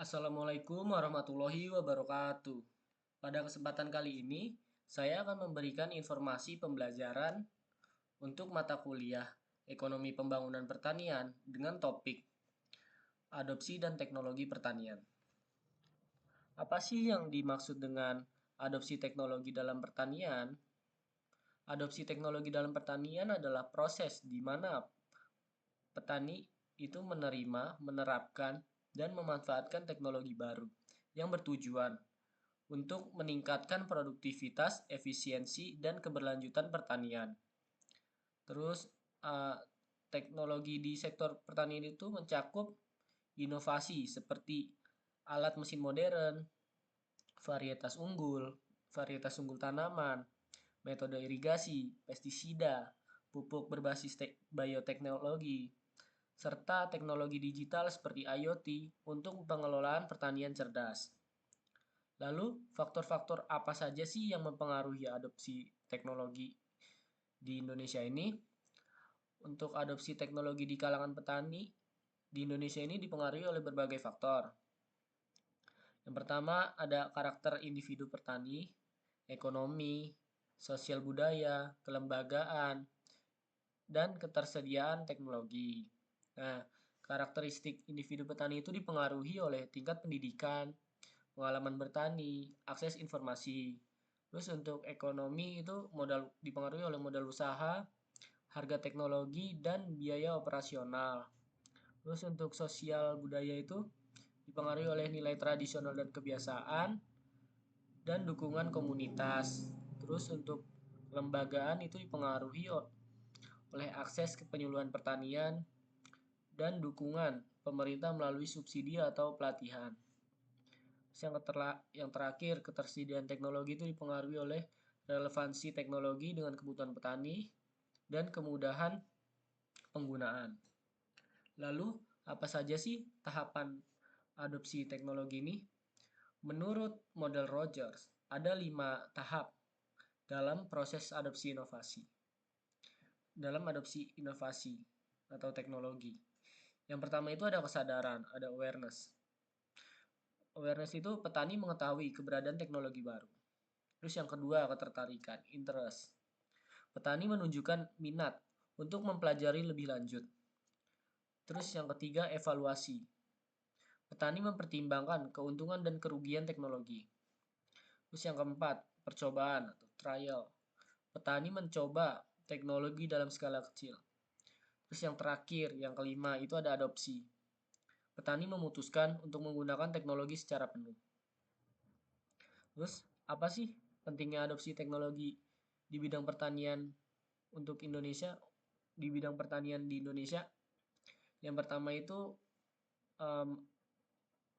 Assalamualaikum warahmatullahi wabarakatuh. Pada kesempatan kali ini, saya akan memberikan informasi pembelajaran untuk mata kuliah Ekonomi Pembangunan Pertanian dengan topik Adopsi dan Teknologi Pertanian. Apa sih yang dimaksud dengan adopsi teknologi dalam pertanian? Adopsi teknologi dalam pertanian adalah proses di mana petani itu menerima, menerapkan, dan memanfaatkan teknologi baru yang bertujuan untuk meningkatkan produktivitas, efisiensi, dan keberlanjutan pertanian. Terus, eh, teknologi di sektor pertanian itu mencakup inovasi seperti alat mesin modern, varietas unggul, varietas unggul tanaman, metode irigasi, pestisida, pupuk berbasis bioteknologi, serta teknologi digital seperti IoT untuk pengelolaan pertanian cerdas. Lalu, faktor-faktor apa saja sih yang mempengaruhi adopsi teknologi di Indonesia ini? Untuk adopsi teknologi di kalangan petani di Indonesia ini dipengaruhi oleh berbagai faktor. Yang pertama ada karakter individu petani, ekonomi, sosial budaya, kelembagaan, dan ketersediaan teknologi. Nah, karakteristik individu petani itu dipengaruhi oleh tingkat pendidikan, pengalaman bertani, akses informasi. Terus untuk ekonomi itu dipengaruhi oleh modal usaha, harga teknologi, dan biaya operasional. Terus untuk sosial budaya itu dipengaruhi oleh nilai tradisional dan kebiasaan, dan dukungan komunitas. Terus untuk kelembagaan itu dipengaruhi oleh akses ke penyuluhan pertanian dan dukungan pemerintah melalui subsidi atau pelatihan. Yang terakhir, ketersediaan teknologi itu dipengaruhi oleh relevansi teknologi dengan kebutuhan petani dan kemudahan penggunaan. Lalu, apa saja sih tahapan adopsi teknologi ini? Menurut model Rogers, ada 5 tahap dalam proses adopsi inovasi. Dalam adopsi inovasi atau teknologi. Yang pertama itu ada kesadaran, ada awareness. Awareness itu petani mengetahui keberadaan teknologi baru. Terus yang kedua, ketertarikan, interest. Petani menunjukkan minat untuk mempelajari lebih lanjut. Terus yang ketiga, evaluasi. Petani mempertimbangkan keuntungan dan kerugian teknologi. Terus yang keempat, percobaan atau trial. Petani mencoba teknologi dalam skala kecil. Terus yang terakhir, yang kelima, itu ada adopsi. Petani memutuskan untuk menggunakan teknologi secara penuh. Terus, apa sih pentingnya adopsi teknologi di bidang pertanian untuk Indonesia? Di bidang pertanian di Indonesia, yang pertama itu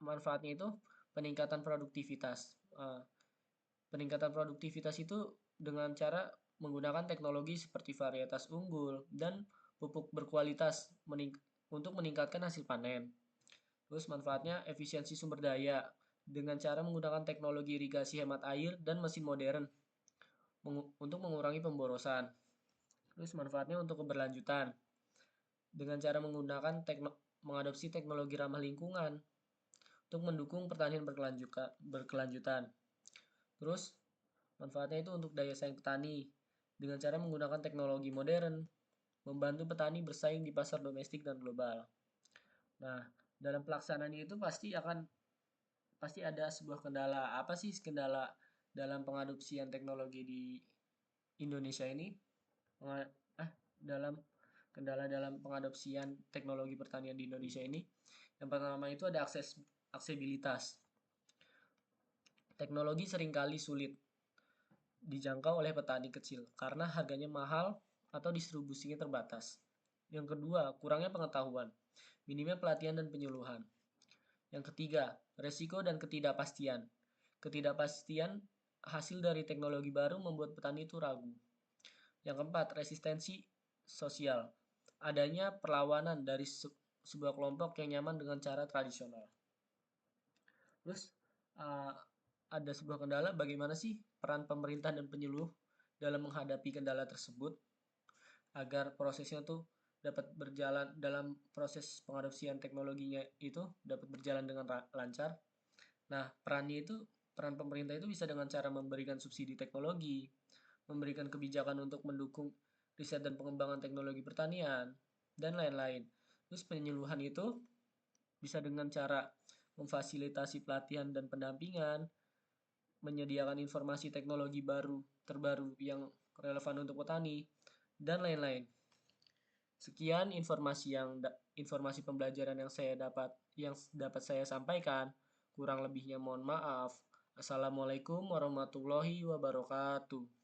manfaatnya itu peningkatan produktivitas. Peningkatan produktivitas itu dengan cara menggunakan teknologi seperti varietas unggul dan pupuk berkualitas untuk meningkatkan hasil panen. Terus manfaatnya efisiensi sumber daya dengan cara menggunakan teknologi irigasi hemat air dan mesin modern untuk mengurangi pemborosan. Terus manfaatnya untuk keberlanjutan dengan cara menggunakan mengadopsi teknologi ramah lingkungan untuk mendukung pertanian berkelanjutan. Terus manfaatnya itu untuk daya saing petani dengan cara menggunakan teknologi modern, membantu petani bersaing di pasar domestik dan global. Nah, dalam pelaksanaannya itu pasti ada sebuah kendala. Apa sih kendala dalam pengadopsian teknologi di Indonesia ini? Dalam kendala dalam pengadopsian teknologi pertanian di Indonesia ini. Yang pertama itu ada aksesibilitas. Teknologi seringkali sulit dijangkau oleh petani kecil karena harganya mahal atau distribusinya terbatas. Yang kedua, kurangnya pengetahuan, minimnya pelatihan dan penyuluhan. Yang ketiga, resiko dan ketidakpastian. Ketidakpastian hasil dari teknologi baru membuat petani itu ragu. Yang keempat, resistensi sosial. Adanya perlawanan dari sebuah kelompok yang nyaman dengan cara tradisional. Terus ada sebuah kendala, bagaimana sih peran pemerintah dan penyuluh dalam menghadapi kendala tersebut agar prosesnya tuh dapat berjalan dalam proses pengadopsian teknologinya itu dapat berjalan dengan lancar. Nah, peran pemerintah itu bisa dengan cara memberikan subsidi teknologi, memberikan kebijakan untuk mendukung riset dan pengembangan teknologi pertanian, dan lain-lain. Terus penyuluhan itu bisa dengan cara memfasilitasi pelatihan dan pendampingan, menyediakan informasi teknologi terbaru yang relevan untuk petani, dan lain-lain. Sekian informasi pembelajaran yang dapat saya sampaikan. Kurang lebihnya mohon maaf. Assalamualaikum warahmatullahi wabarakatuh.